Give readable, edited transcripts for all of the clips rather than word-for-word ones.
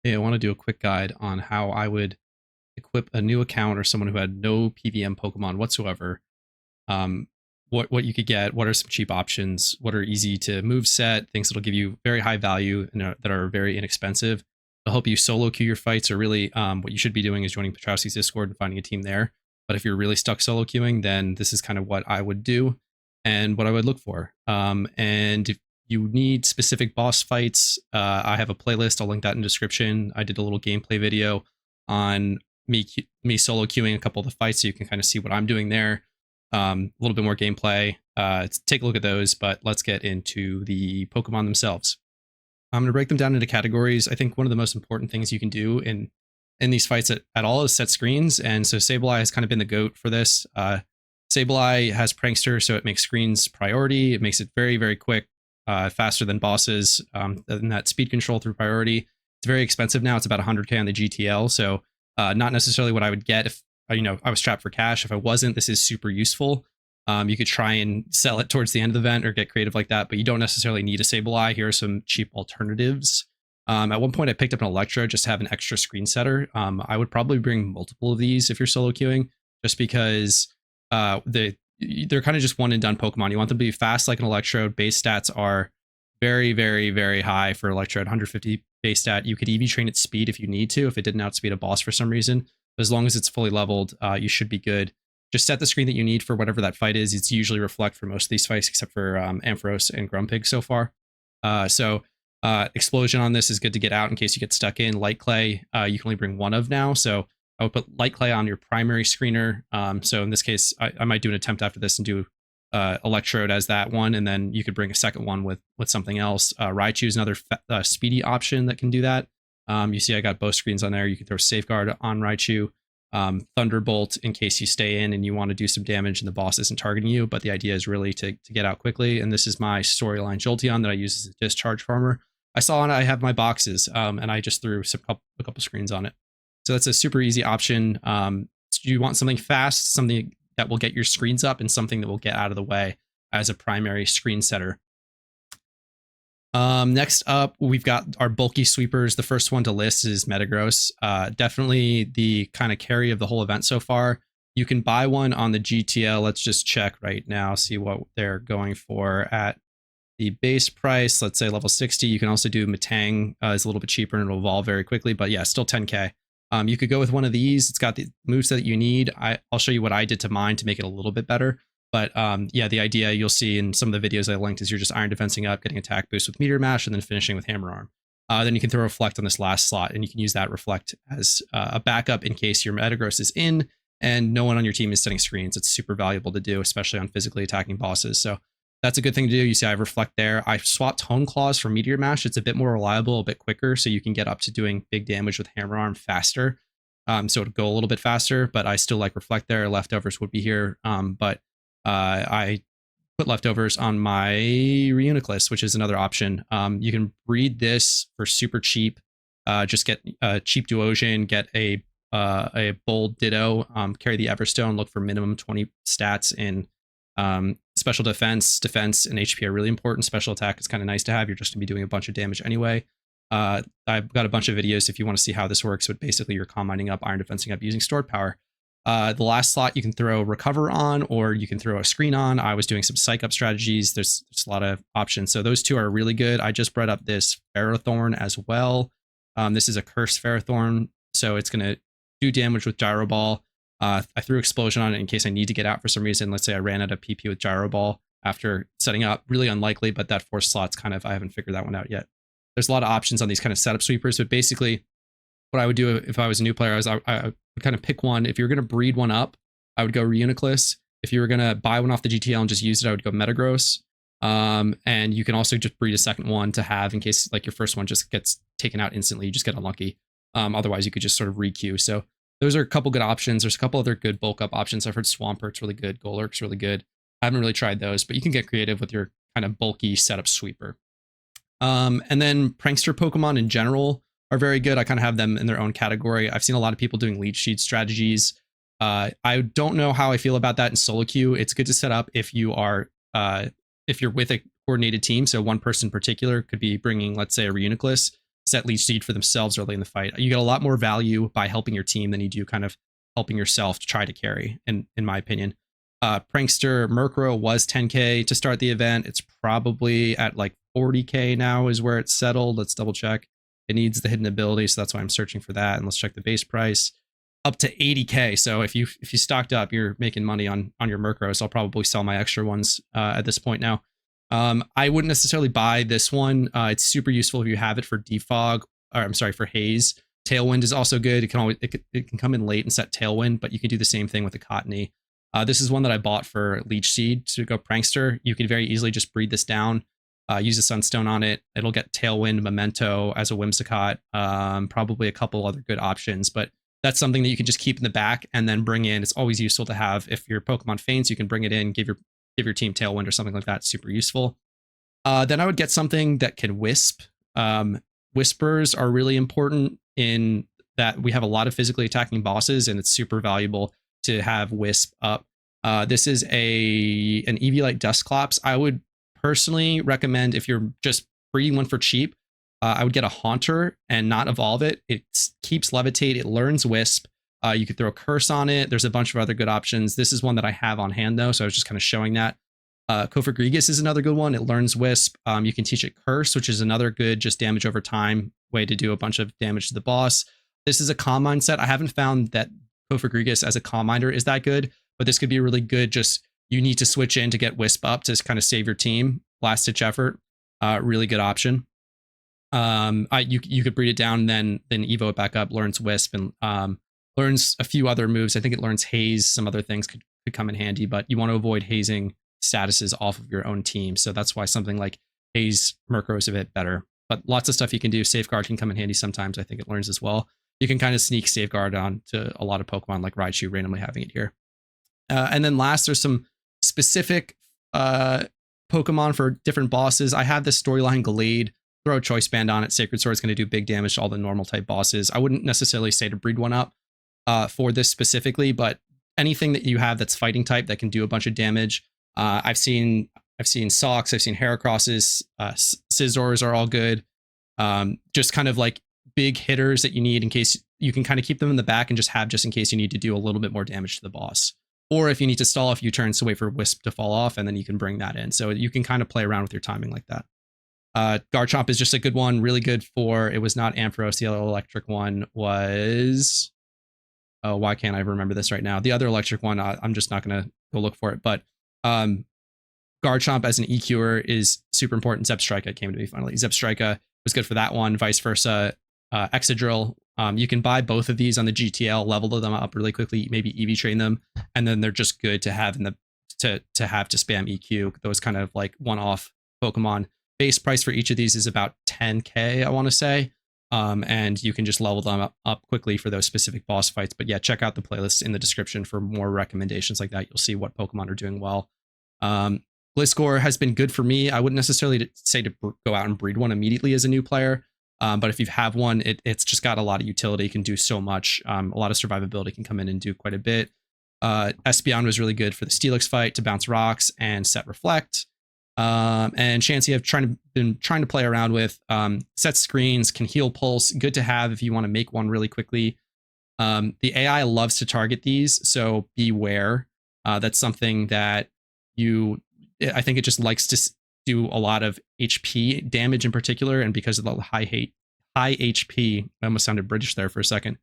Hey, I want to do a quick guide on how I would equip a new account or someone who had no PVM Pokemon whatsoever. Um, what you could get, what are some cheap options, what are easy to move set, things that'll give you very high value and that are very inexpensive. They'll help you solo queue your fights, or really what you should be doing is joining Petrowski's Discord and finding a team there. But if you're really stuck solo queuing, then this is kind of what I would do and what I would look for. And if you need specific boss fights, I have a playlist. I'll link that in the description. I did a little gameplay video on me solo queuing a couple of the fights, so you can kind of see what I'm doing there. A little bit more gameplay. Take a look at those, but let's get into the Pokemon themselves. I'm going to break them down into categories. I think one of the most important things you can do in these fights at all is set screens. And so Sableye has kind of been the GOAT for this. Sableye has Prankster, so it makes screens priority. It makes it very, very quick, faster than bosses. And that speed control through priority. It's very expensive now. It's about 100K on the GTL. So not necessarily what I would get if I was strapped for cash. If I wasn't, this is super useful. You could try and sell it towards the end of the event or get creative like that, but you don't necessarily need a Sableye. Here are some cheap alternatives. At one point I picked up an Electro just to have an extra screen setter. I would probably bring multiple of these if you're solo queuing, just because they're kind of just one and done Pokemon. You want them to be fast like an Electrode. Base stats are very, very, very high for Electrode. 150 base stat. You could EV train its speed if you need to, if it didn't outspeed a boss for some reason. But as long as it's fully leveled, you should be good. Just set the screen that you need for whatever that fight is. It's usually Reflect for most of these fights, except for Ampharos and Grumpig so far. Explosion on this is good to get out in case you get stuck in. Light Clay, you can only bring one of now. So I would put Light Clay on your primary screener. So in this case, I might do an attempt after this and do Electrode as that one, and then you could bring a second one with something else. Raichu is another speedy option that can do that. You see I got both screens on there. You can throw Safeguard on Raichu. Thunderbolt in case you stay in and you want to do some damage and the boss isn't targeting you, but the idea is really to get out quickly. And this is my storyline Jolteon that I use as a discharge farmer. I saw on it, I have my boxes, and I just threw a couple screens on it. So that's a super easy option. You want something fast, something that will get your screens up, and something that will get out of the way as a primary screen setter. Next up, we've got our bulky sweepers. The first one to list is Metagross. Definitely the kind of carry of the whole event so far. You can buy one on the GTL. Let's just check right now, see what they're going for at the base price. Let's say level 60. You can also do Metang. It's a little bit cheaper and it'll evolve very quickly, but yeah, still 10K. You could go with one of these. It's got the moves that you need. I'll show you what I did to mine to make it a little bit better. But yeah, the idea you'll see in some of the videos I linked is you're just Iron Defensing up, getting attack boost with Meteor Mash, and then finishing with Hammer Arm. Then you can throw Reflect on this last slot, and you can use that Reflect as a backup in case your Metagross is in and no one on your team is setting screens. It's super valuable to do, especially on physically attacking bosses. So that's a good thing to do. You see I have Reflect there. I swapped Hone Claws for Meteor Mash. It's a bit more reliable, a bit quicker, so you can get up to doing big damage with Hammer Arm faster. So it'll go a little bit faster, but I still like Reflect there. Leftovers would be here, but I put Leftovers on my Reuniclus, which is another option. You can breed this for super cheap. Just get a cheap Duosian, get a bold Ditto, carry the Everstone, look for minimum 20 stats in special defense, and HP are really important. Special attack is kind of nice to have. You're just gonna be doing a bunch of damage anyway. I've got a bunch of videos if you want to see how this works, but basically you're calm mining up, Iron Defensing up using stored power. The last slot you can throw Recover on, or you can throw a screen on. I was doing some psych up strategies. There's a lot of options. So those two are really good. I just brought up this Ferrothorn as well. This is a cursed Ferrothorn, so it's going to do damage with Gyro Ball. I threw Explosion on it in case I need to get out for some reason. Let's say I ran out of PP with Gyro Ball after setting up. Really unlikely, but that fourth slot's kind of, I haven't figured that one out yet. There's a lot of options on these kind of setup sweepers, but basically what I would do if I was a new player is I would kind of pick one. If you're going to breed one up, I would go Reuniclus. If you were going to buy one off the GTL and just use it, I would go Metagross. And you can also just breed a second one to have in case like your first one just gets taken out instantly. You just get unlucky. Otherwise, you could just sort of re-queue. So those are a couple good options. There's a couple other good bulk up options. I've heard Swampert's really good. Golurk's really good. I haven't really tried those, but you can get creative with your kind of bulky setup sweeper. And then Prankster Pokemon in general are very good. I kind of have them in their own category. I've seen a lot of people doing lead sheet strategies. I don't know how I feel about that in solo queue. It's good to set up if you are if you're with a coordinated team. So one person in particular could be bringing, let's say, a Reuniclus. set leech seed for themselves early in the fight. You get a lot more value by helping your team than you do kind of helping yourself to try to carry, in my opinion. Prankster Murkrow was 10k to start the event. It's probably at like 40k now is where it's settled. Let's double check. It needs the hidden ability, so that's why I'm searching for that. And let's check the base price. Up to 80k. So if you stocked up, you're making money on your Murkrow. So I'll probably sell my extra ones at this point now. I wouldn't necessarily buy this one. It's super useful if you have it for defog, or I'm sorry, for haze. Tailwind is also good. It can come in late and set Tailwind, but you can do the same thing with the Cottony. This is one that I bought for Leech Seed to go Prankster. You can very easily just breed this down, use a Sunstone on it. It'll get Tailwind, Memento as a Whimsicott, probably a couple other good options, but that's something that you can just keep in the back and then bring in. It's always useful to have. If your Pokemon faints, you can bring it in, give your team Tailwind or something like that. It's super useful. Then I would get something that can Wisp. Wisp-ers are really important in that we have a lot of physically attacking bosses, and it's super valuable to have Wisp up. This is an Eevee-like Dusclops. I would personally recommend, if you're just breeding one for cheap, I would get a Haunter and not evolve it. It keeps Levitate. It learns Wisp. You could throw a Curse on it. There's a bunch of other good options. This is one that I have on hand, though, so I was just kind of showing that. Kofagrigus is another good one. It learns Wisp. You can teach it Curse, which is another good just damage over time way to do a bunch of damage to the boss. This is a Calm Mind set. I haven't found that Kofagrigus as a Calm Minder is that good, but this could be really good. Just you need to switch in to get Wisp up to kind of save your team. Last ditch effort. Really good option. You could breed it down, then Evo it back up, learns Wisp, and learns a few other moves. I think it learns Haze. Some other things could come in handy, but you want to avoid hazing statuses off of your own team. So that's why something like Haze Murkrow is a bit better. But lots of stuff you can do. Safeguard can come in handy sometimes. I think it learns as well. You can kind of sneak Safeguard on to a lot of Pokemon like Raichu randomly having it here. And then last, there's some specific Pokemon for different bosses. I have this storyline Glade. Throw a Choice Band on it. Sacred Sword is going to do big damage to all the normal type bosses. I wouldn't necessarily say to breed one up for this specifically, but anything that you have that's fighting type that can do a bunch of damage. I've seen Socks, I've seen Heracrosses, Scizors are all good. Just kind of like big hitters that you need in case you can kind of keep them in the back and just have just in case you need to do a little bit more damage to the boss. Or if you need to stall a few turns to wait for Wisp to fall off, and then you can bring that in. So you can kind of play around with your timing like that. Garchomp is just a good one, really good for, it was not Ampharos, the other electric one was, oh, why can't I remember this right now? The other electric one, I'm just not going to go look for it, but Garchomp as an EQer is super important. Zebstrika came to me finally. Zebstrika was good for that one, vice versa. Excadrill, you can buy both of these on the GTL, level them up really quickly, maybe EV train them, and then they're just good to have in the to have to spam EQ, those kind of like one-off Pokemon. Base price for each of these is about 10k, I want to say, and you can just level them up quickly for those specific boss fights. But yeah, check out the playlist in the description for more recommendations like that. You'll see what Pokemon are doing well. Gliscor has been good for me. I wouldn't necessarily say to go out and breed one immediately as a new player, but if you have one, it's just got a lot of utility. It can do so much. A lot of survivability can come in and do quite a bit. Espeon was really good for the Steelix fight to bounce rocks and set Reflect. And Chansey I've been trying to play around with. Set screens, can heal pulse, good to have if you want to make one really quickly. The AI loves to target these, so beware. That's something that I think it just likes to do a lot of HP damage in particular, and because of the high HP, I almost sounded British there for a second.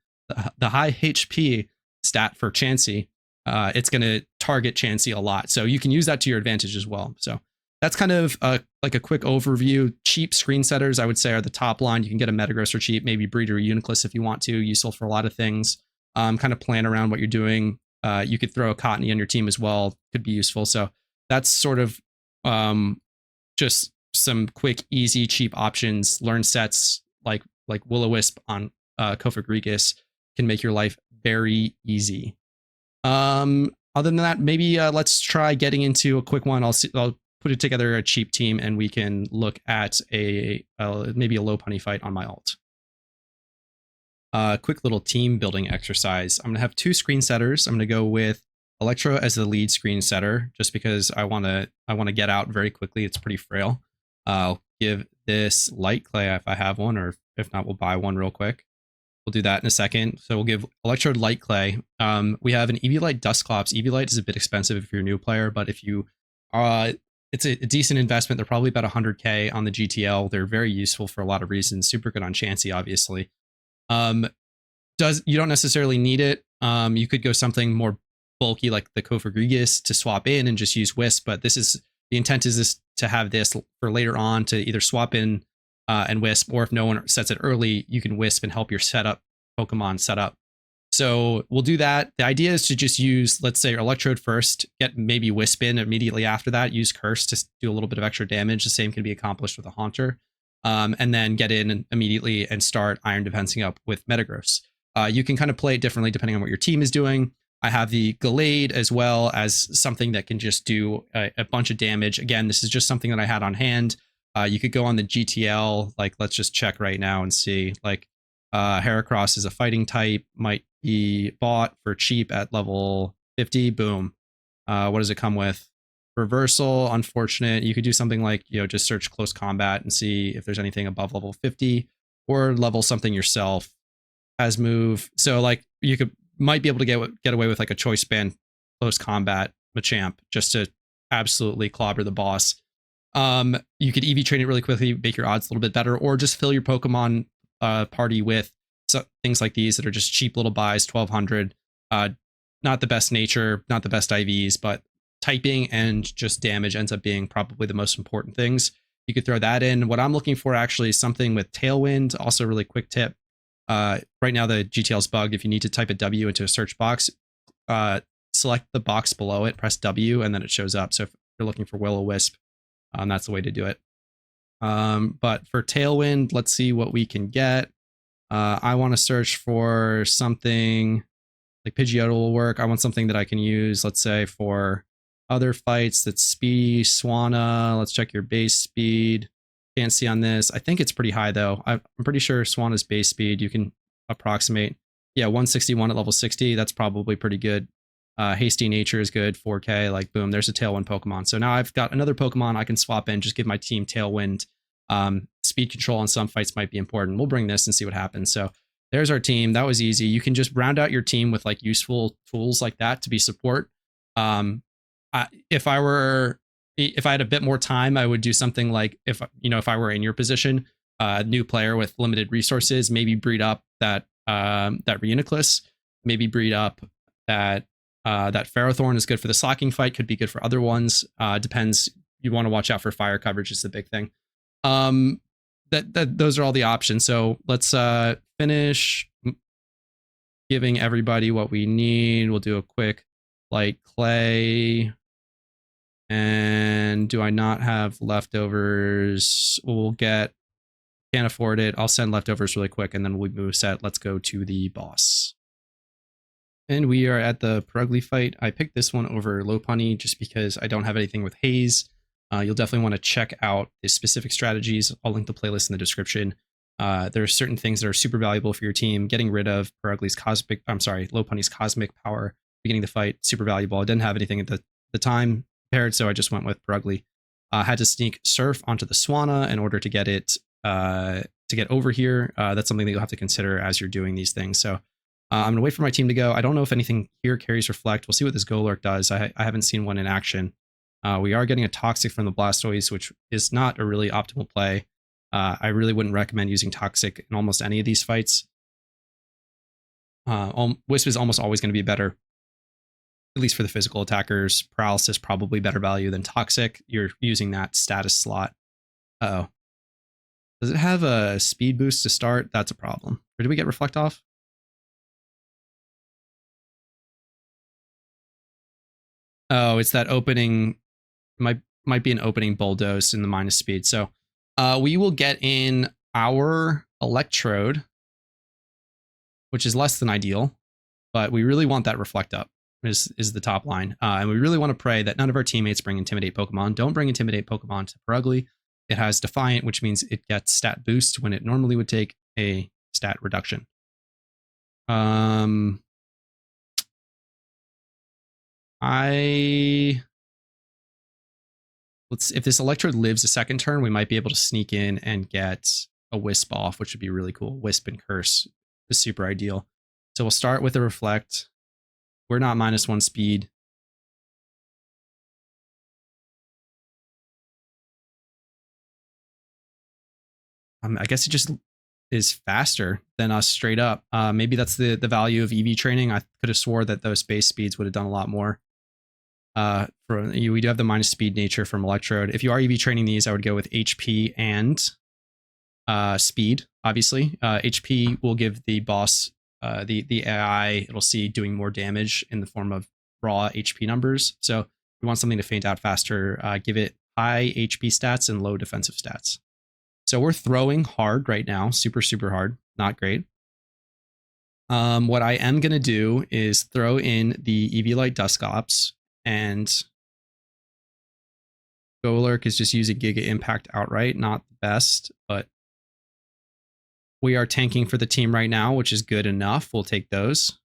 The high HP stat for Chansey, it's going to target Chansey a lot, so you can use that to your advantage as well. So that's kind of like a quick overview. Cheap screen setters, I would say, are the top line. You can get a Metagross for cheap, maybe Breeder or Uniclus if you want to. Useful for a lot of things. Kind of plan around what you're doing. You could throw a Cottony on your team as well. Could be useful. So that's sort of just some quick, easy, cheap options. Learn sets like Will-O-Wisp on Kofagrigus can make your life very easy. Other than that, maybe let's try getting into a quick one. I'll put it together a cheap team, and we can look at maybe a low punny fight on my alt. Quick little team building exercise. I'm gonna have two screen setters. I'm gonna go with Electro as the lead screen setter, just because I want to get out very quickly. It's pretty frail. I'll give this Light Clay if I have one, or If not, we'll buy one real quick. We'll do that in a second. So we'll give Electrode Light Clay. We have an Eviolite Dusclops. Eviolite is a bit expensive if you're a new player, but if you it's a decent investment. They're probably about 100k on the GTL. They're very useful for a lot of reasons. Super good on Chansey, obviously. You don't necessarily need it. You could go something more bulky like the Kofagrigus to swap in and just use Wisp, but the intent is this to have this for later on to either swap in and Wisp, or if no one sets it early, you can Wisp and help your Pokemon set up. So we'll do that. The idea is to just use, let's say, Electrode first, get maybe Wisp in immediately after that, use Curse to do a little bit of extra damage. The same can be accomplished with a Haunter. And then get in immediately and start Iron Defensing up with Metagross. You can kind of play it differently depending on what your team is doing. I have the Gallade as well as something that can just do a bunch of damage. Again, this is just something that I had on hand. You could go on the GTL, like let's just check right now and see, like Heracross is a fighting type, might be bought for cheap at level 50. Boom. What does it come with? Reversal, unfortunate. You could do something like, just search close combat and see if there's anything above level 50, or level something yourself. Has move. So like you might be able to get away with like a choice band close combat Machamp just to absolutely clobber the boss. You could EV train it really quickly, make your odds a little bit better, or just fill your Pokemon party with things like these that are just cheap little buys, 1200. Not the best nature, not the best IVs, but typing and just damage ends up being probably the most important things. You could throw that in. What I'm looking for actually is something with Tailwind. Also, a really quick tip. Right now the GTL is bugged. If you need to type a W into a search box, select the box below it, press W, and then it shows up. So if you're looking for Will-O-Wisp, that's the way to do it. But for Tailwind, let's see what we can get. I want to search for something like Pidgeotto will work. I want something that I can use, let's say, for other fights that's speedy. Swanna, let's check your base speed. Can't see on this. I think it's pretty high though. I'm pretty sure Swanna's base speed you can approximate. Yeah, 161 at level 60. That's probably pretty good. Hasty Nature is good. 4K. Like boom, there's a Tailwind Pokemon. So now I've got another Pokemon I can swap in. Just give my team Tailwind. Speed control on some fights might be important. We'll bring this and see what happens. So there's our team. That was easy. You can just round out your team with like useful tools like that to be support. If I had a bit more time, I would do something like if I were in your position, a new player with limited resources, maybe breed up that Reuniclus, maybe breed up that Ferrothorn is good for the slacking fight, could be good for other ones. Depends. You want to watch out for fire coverage is the big thing. Those are all the options. So let's finish giving everybody what we need. We'll do a quick light clay. And do I not have leftovers? Can't afford it. I'll send leftovers really quick and then we'll move set. Let's go to the boss. And we are at the Perugly fight. I picked this one over Lopunny just because I don't have anything with Haze. You'll definitely want to check out the specific strategies. I'll link the playlist in the description. There are certain things that are super valuable for your team. Getting rid of Lopunny's cosmic power, beginning the fight, super valuable. I didn't have anything at the time prepared, so I just went with Perugly. Had to sneak Surf onto the Swanna in order to get it to get over here. That's something that you'll have to consider as you're doing these things. So I'm gonna wait for my team to go. I don't know if anything here carries Reflect. We'll see what this Golurk does. I haven't seen one in action. We are getting a Toxic from the Blastoise, which is not a really optimal play. I really wouldn't recommend using Toxic in almost any of these fights. Wisp is almost always going to be better, at least for the physical attackers. Paralysis probably better value than Toxic. You're using that status slot. Uh-oh. Does it have a speed boost to start? That's a problem. Or did we get Reflect off? Oh, it's that opening. Might be an opening bulldoze in the minus speed. So we will get in our Electrode, which is less than ideal, but we really want that Reflect up is the top line. And we really want to pray that none of our teammates bring Intimidate Pokemon. Don't bring Intimidate Pokemon to Perugly. It has Defiant, which means it gets stat boost when it normally would take a stat reduction. If this Electrode lives a second turn, we might be able to sneak in and get a Wisp off, which would be really cool. Wisp and Curse is super ideal. So we'll start with a Reflect. We're not -1 speed. I guess it just is faster than us straight up. Maybe that's the value of EV training. I could have swore that those base speeds would have done a lot more. We do have the minus speed nature from Electrode. If you are EV training these, I would go with HP and speed, obviously. HP will give the boss, the AI, it'll see doing more damage in the form of raw HP numbers. So if you want something to faint out faster, give it high HP stats and low defensive stats. So we're throwing hard right now, super, super hard, not great. What I am going to do is throw in the EV Light Dusclops, and Golurk is just using Giga Impact outright, not the best, but we are tanking for the team right now, which is good enough. We'll take those.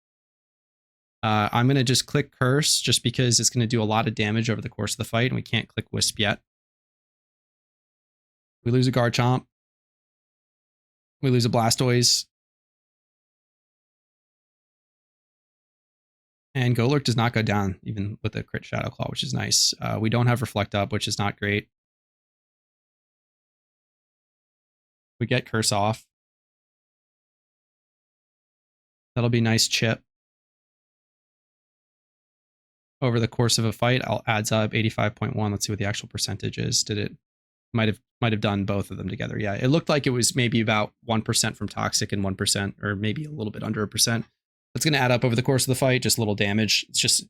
I'm going to just click Curse just because it's going to do a lot of damage over the course of the fight, and we can't click Wisp yet. We lose a Garchomp. We lose a Blastoise. And Golurk does not go down, even with a crit Shadow Claw, which is nice. We don't have Reflect up, which is not great. We get Curse off. That'll be nice chip. Over the course of a fight, adds up 85.1. Let's see what the actual percentage is. Did it might have done both of them together? Yeah, it looked like it was maybe about 1% from Toxic and 1%, or maybe a little bit under 1%. That's going to add up over the course of the fight, just a little damage. It's just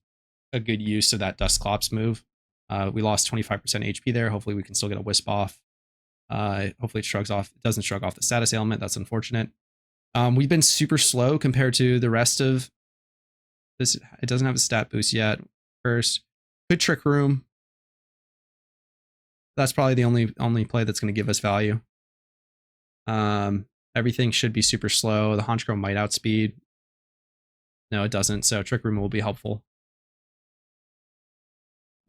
a good use of that Dusclops move. We lost 25% HP there. Hopefully we can still get a Wisp off. Hopefully it shrugs off. It doesn't shrug off the status ailment. That's unfortunate. We've been super slow compared to the rest of this. It doesn't have a stat boost yet. First, could Trick Room. That's probably the only play that's going to give us value. Everything should be super slow. The Honchkrow might outspeed. No, it doesn't. So Trick Room will be helpful.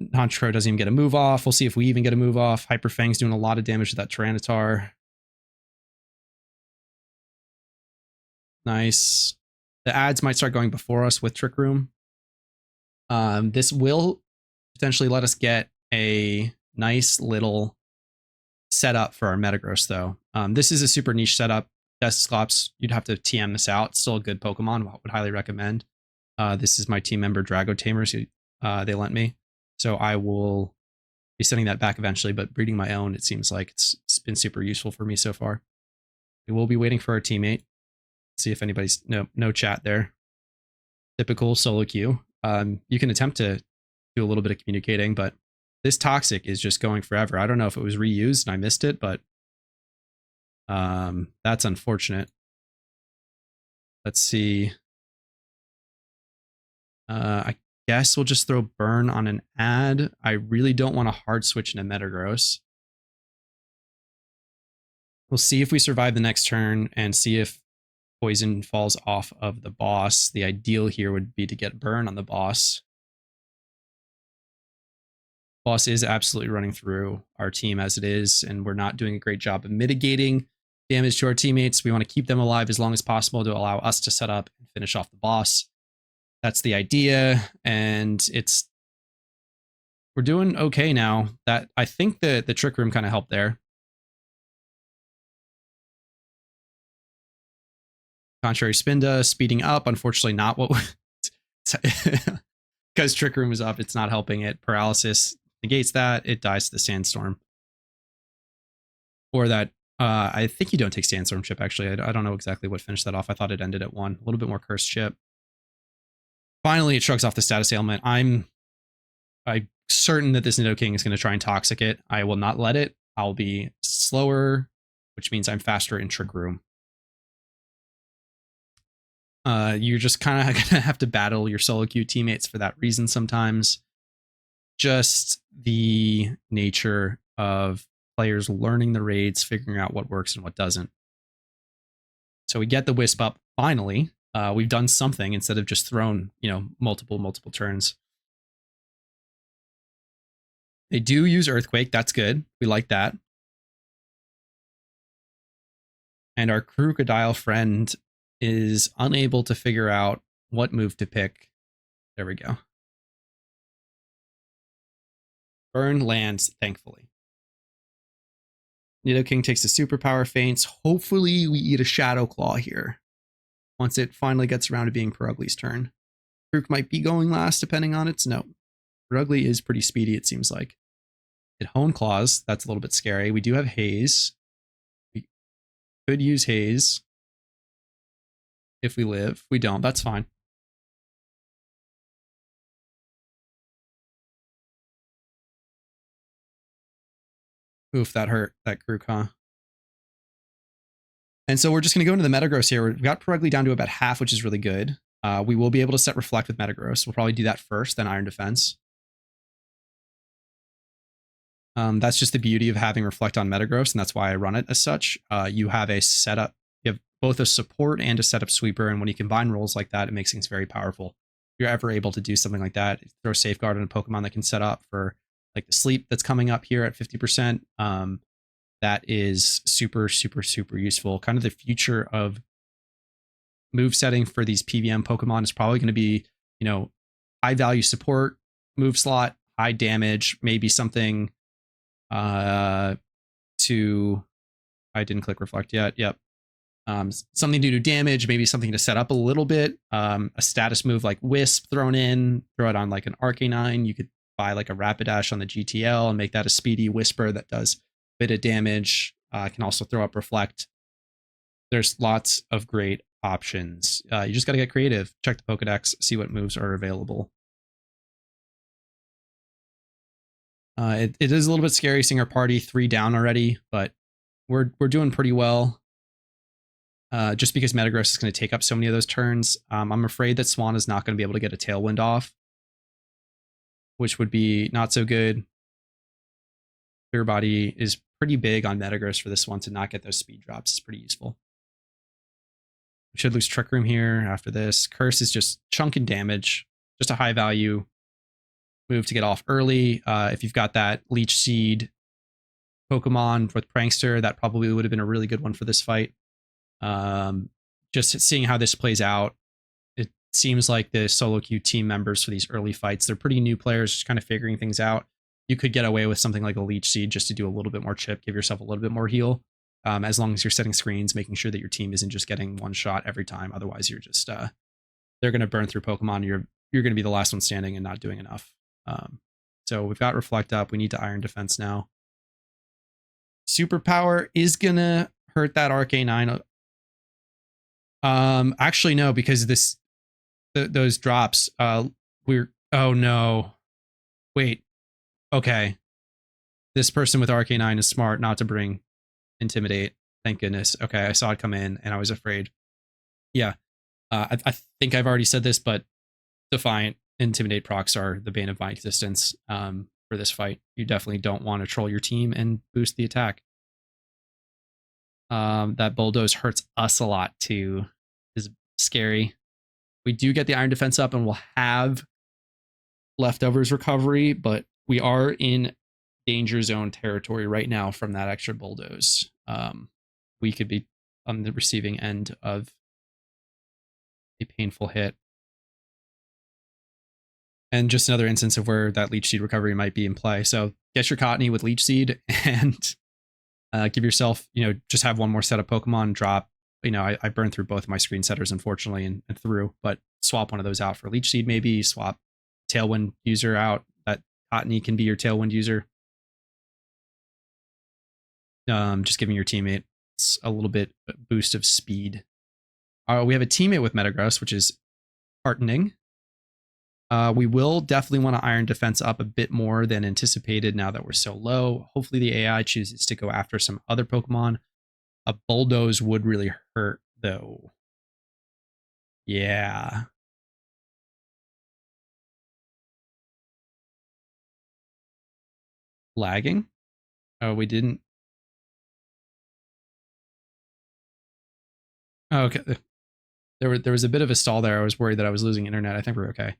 Honchkrow doesn't even get a move off. We'll see if we even get a move off. Hyper Fang's doing a lot of damage to that Tyranitar. Nice. The ads might start going before us with Trick Room. This will potentially let us get a nice little setup for our Metagross, though. This is a super niche setup. Dusclops, you'd have to TM this out. It's still a good Pokemon. Would highly recommend. This is my team member Drago Tamers who they lent me. So I will be sending that back eventually, but breeding my own, it seems like it's been super useful for me so far. We will be waiting for our teammate. See if anybody's no chat there. Typical solo queue. You can attempt to do a little bit of communicating, but this Toxic is just going forever. I don't know if it was reused and I missed it, but that's unfortunate. Let's see. I guess we'll just throw Burn on an ad. I really don't want to hard switch into Metagross. We'll see if we survive the next turn and see if Poison falls off of the boss. The ideal here would be to get Burn on the boss. Boss is absolutely running through our team as it is, and we're not doing a great job of mitigating damage to our teammates. We want to keep them alive as long as possible to allow us to set up and finish off the boss. That's the idea, and we're doing okay now. That I think the Trick Room kind of helped there. Contrary Spinda, speeding up, unfortunately not what because Trick Room is up, it's not helping it. Paralysis negates that, it dies to the Sandstorm. Or that, I think you don't take Sandstorm chip actually. I don't know exactly what finished that off. I thought it ended at 1. A little bit more Curse chip. Finally, it shrugs off the status ailment. I'm certain that this Nidoking is going to try and Toxic it. I will not let it. I'll be slower, which means I'm faster in Trick Room. You're just kind of going to have to battle your solo queue teammates for that reason sometimes. Just the nature of players learning the raids, figuring out what works and what doesn't. So we get the Wisp up finally. We've done something instead of just thrown, multiple turns. They do use Earthquake. That's good. We like that. And our crocodile friend is unable to figure out what move to pick. There we go. Burn lands, thankfully. Nidoking takes a superpower, faints. Hopefully we eat a Shadow Claw here once it finally gets around to being Perugli's turn. Krook might be going last depending on its note. Perugly is pretty speedy, it seems like. It Hone Claws. That's a little bit scary. We do have Haze. We could use Haze if we live. If we don't, that's fine. Oof, that hurt. That Krook, huh? And so we're just going to go into the Metagross here. We've got Perugly down to about half, which is really good. We will be able to set Reflect with Metagross. We'll probably do that first, then Iron Defense. That's just the beauty of having Reflect on Metagross, and that's why I run it as such. You have a setup. You have both a support and a setup sweeper, and when you combine roles like that, it makes things very powerful. If you're ever able to do something like that, throw Safeguard on a Pokemon that can set up for like the sleep that's coming up here at 50%. That is super, super, super useful. Kind of the future of move setting for these PVM Pokemon is probably going to be, high value support, move slot, high damage, maybe something I didn't click Reflect yet. Yep. Something to do damage, maybe something to set up a little bit. A status move like Wisp thrown in, throw it on like an Arcanine. You could buy like a Rapidash on the GTL and make that a speedy Whisper that does bit of damage. Can also throw up Reflect. There's lots of great options. You just got to get creative. Check the Pokedex, see what moves are available. It is a little bit scary seeing our party 3 down already, but we're doing pretty well. Just because Metagross is going to take up so many of those turns. I'm afraid that Swan is not going to be able to get a Tailwind off, which would be not so good. Clear Body is pretty big on Metagross for this one to not get those speed drops. It's pretty useful. We should lose Trick Room here after this. Curse is just chunking damage. Just a high value move to get off early. If you've got that Leech Seed Pokemon with Prankster, that probably would have been a really good one for this fight. Just seeing how this plays out, it seems like the solo queue team members for these early fights, they're pretty new players, just kind of figuring things out. You could get away with something like a Leech Seed just to do a little bit more chip, give yourself a little bit more heal. As long as you're setting screens, making sure that your team isn't just getting one shot every time. Otherwise, you're just they're going to burn through Pokemon. You're going to be the last one standing and not doing enough. So we've got Reflect up. We need to Iron Defense now. Superpower is going to hurt that Arcanine. Actually, no, because those drops, oh no. Wait. Okay. This person with Arcanine is smart not to bring Intimidate. Thank goodness. Okay, I saw it come in and I was afraid. Yeah. I think I've already said this, but Defiant, Intimidate procs are the bane of my existence for this fight. You definitely don't want to troll your team and boost the attack. That Bulldoze hurts us a lot too. Is scary. We do get the Iron Defense up and we'll have Leftovers recovery, but we are in danger zone territory right now from that extra Bulldoze. We could be on the receiving end of a painful hit. And just another instance of where that Leech Seed recovery might be in play. So get your Cottony with Leech Seed and give yourself, just have one more set of Pokemon drop. I burned through both of my screen setters, unfortunately, and through, but swap one of those out for Leech Seed, maybe swap Tailwind user out. That Cottony can be your Tailwind user. Just giving your teammates a little bit boost of speed. We have a teammate with Metagross, which is heartening. We will definitely want to Iron Defense up a bit more than anticipated now that we're so low. Hopefully the AI chooses to go after some other Pokemon. A Bulldoze would really hurt, though. Yeah. Lagging? Oh, we didn't. Oh, okay. There was a bit of a stall there. I was worried that I was losing internet. I think we're okay.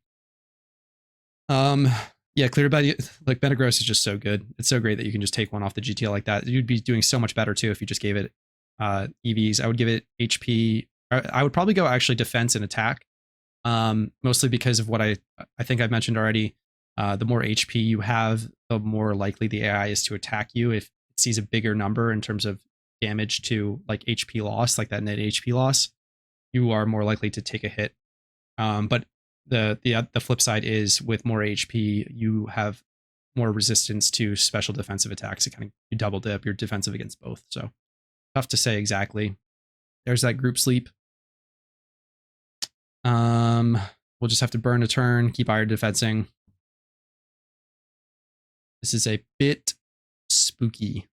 Yeah, Clear Body, like Metagross is just so good. It's so great that you can just take one off the GTL like that. You'd be doing so much better too if you just gave it EVs. I would give it HP. I would probably go actually defense and attack, mostly because of what I think I've mentioned already. The more HP you have, the more likely the AI is to attack you. If it sees a bigger number in terms of damage to like HP loss, like that net HP loss, you are more likely to take a hit. But the flip side is with more HP, you have more resistance to special defensive attacks. It kind of you double dip. You're defensive against both. So tough to say exactly. There's that group sleep. We'll just have to burn a turn, keep iron defensing. This is a bit spooky.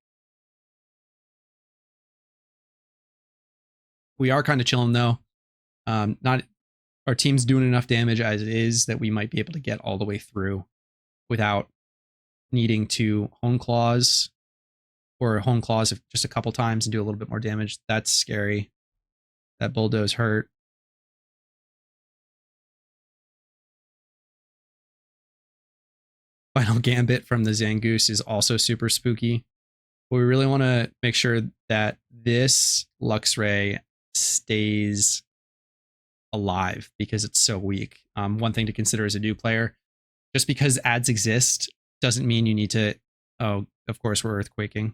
We are kind of chilling though. Not our team's doing enough damage as it is that we might be able to get all the way through without needing to hone claws or hone claws just a couple times and do a little bit more damage. That's scary. That bulldoze hurt. Final Gambit from the Zangoose is also super spooky. But we really want to make sure that this Luxray stays alive because it's so weak. One thing to consider as a new player, just because ads exist doesn't mean you need to. Oh, of course we're earthquaking.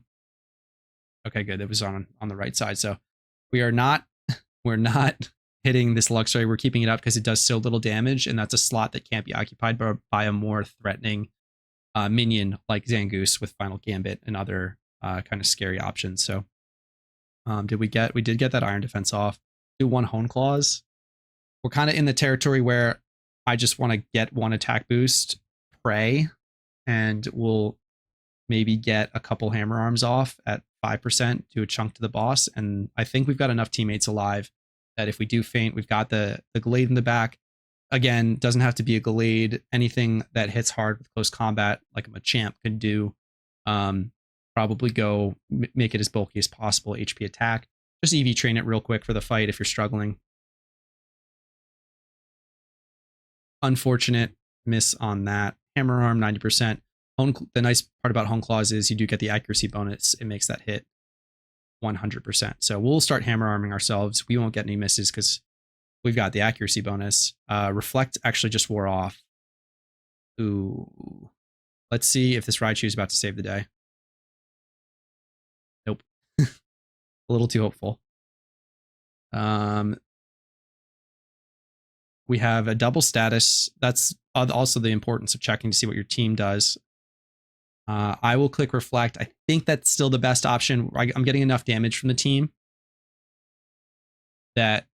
Okay, good. It was on the right side. So we're not hitting this Luxray. We're keeping it up because it does so little damage, and that's a slot that can't be occupied by a more threatening minion like Zangoose with Final Gambit and other kind of scary options. So we did get that iron defense off. Do one hone claws. We're kind of in the territory where I just want to get one attack boost, pray, and we'll maybe get a couple hammer arms off at 5%, do a chunk to the boss. And I think we've got enough teammates alive that if we do faint, we've got the Glade in the back. Again, doesn't have to be a Glade. Anything that hits hard with close combat, like a Machamp could do, probably go make it as bulky as possible, HP attack. Just EV train it real quick for the fight if you're struggling. Unfortunate miss on that. Hammer arm, 90%. The nice part about hone claws is you do get the accuracy bonus. It makes that hit 100%. So we'll start hammer arming ourselves. We won't get any misses because we've got the accuracy bonus. Reflect actually just wore off. Ooh. Let's see if this Raichu is about to save the day. Nope. A little too hopeful. We have a double status. That's also the importance of checking to see what your team does. I will click reflect. I think that's still the best option. I'm getting enough damage from the team that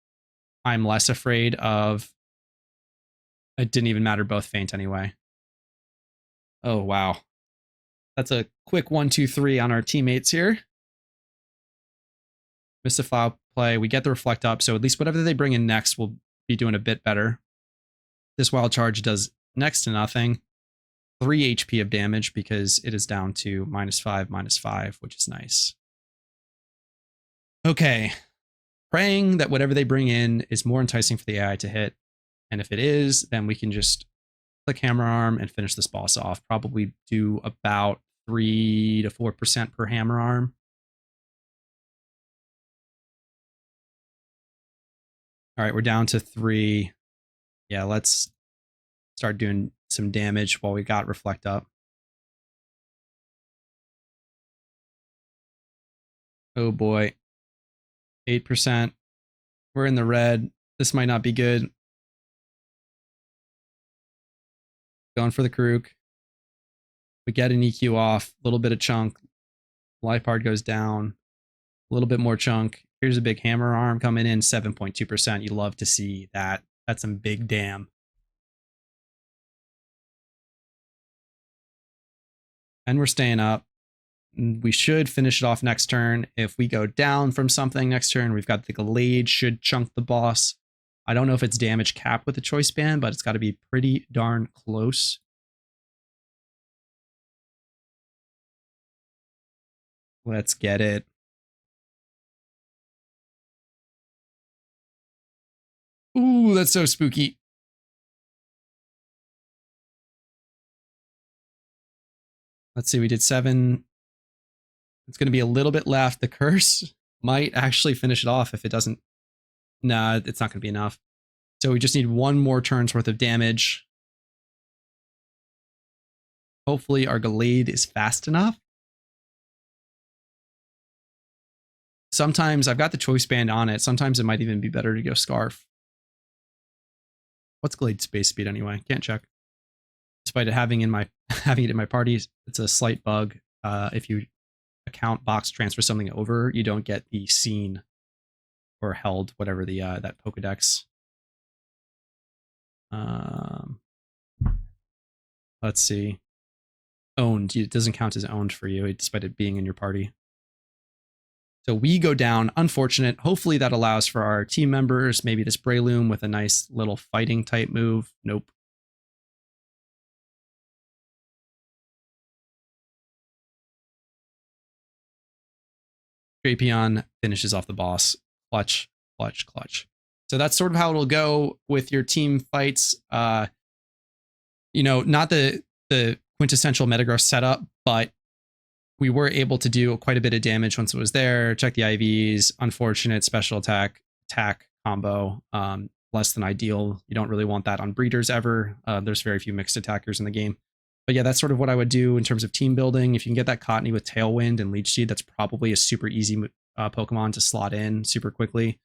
I'm less afraid of. It didn't even matter, both faint anyway. Oh, wow. That's a quick 1, 2, 3 on our teammates here. Missed a foul play. We get the reflect up, so at least whatever they bring in next will be doing a bit better. This wild charge does next to nothing. 3 HP of damage because it is down to -5, -5, which is nice. Okay. Praying that whatever they bring in is more enticing for the AI to hit. And if it is, then we can just click hammer arm and finish this boss off. Probably do about 3 to 4% per hammer arm. All right, we're down to 3. Yeah, let's start doing some damage while we got reflect up. Oh boy. 8%. We're in the red. This might not be good. Going for the Karuk. We get an EQ off. A little bit of chunk. Life part goes down. A little bit more chunk. Here's a big hammer arm coming in. 7.2%. You love to see that. That's some big damn. And we're staying up. We should finish it off next turn. If we go down from something next turn, we've got the Glade should chunk the boss. I don't know if it's damage cap with the choice band, but it's got to be pretty darn close. Let's get it. Ooh, that's so spooky. Let's see, we did 7. It's going to be a little bit left. The curse might actually finish it off if it doesn't. Nah, it's not going to be enough. So we just need one more turn's worth of damage. Hopefully our Gallade is fast enough. Sometimes I've got the choice band on it. Sometimes it might even be better to go Scarf. What's Glade's base speed anyway? Can't check. Despite it having it in my party, it's a slight bug. If you account box transfer something over, you don't get the seen or held, whatever the that Pokedex. Let's see. Owned. It doesn't count as owned for you, despite it being in your party. So we go down. Unfortunate. Hopefully that allows for our team members. Maybe this Breloom with a nice little fighting type move. Nope. Drapion finishes off the boss. Clutch, clutch, clutch. So that's sort of how it'll go with your team fights. You know, not the quintessential Metagross setup, but we were able to do quite a bit of damage once it was there. Check the IVs. Unfortunate special attack combo. Less than ideal. You don't really want that on breeders ever. There's very few mixed attackers in the game. But yeah, that's sort of what I would do in terms of team building. If you can get that Cottony with Tailwind and Leech Seed, that's probably a super easy Pokemon to slot in super quickly.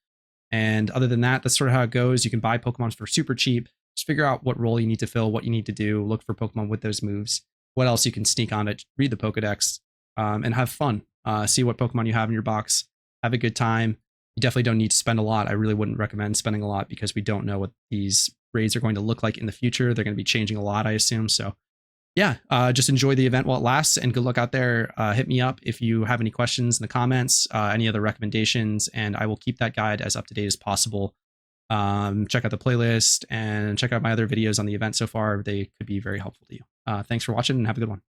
And other than that, that's sort of how it goes. You can buy Pokemon for super cheap. Just figure out what role you need to fill, what you need to do. Look for Pokemon with those moves. What else you can sneak on it. Read the Pokedex and have fun. See what Pokemon you have in your box. Have a good time. You definitely don't need to spend a lot. I really wouldn't recommend spending a lot because we don't know what these raids are going to look like in the future. They're going to be changing a lot, I assume. So yeah, just enjoy the event while it lasts and good luck out there. Hit me up if you have any questions in the comments, any other recommendations, and I will keep that guide as up to date as possible. Check out the playlist and check out my other videos on the event so far. They could be very helpful to you. Thanks for watching and have a good one.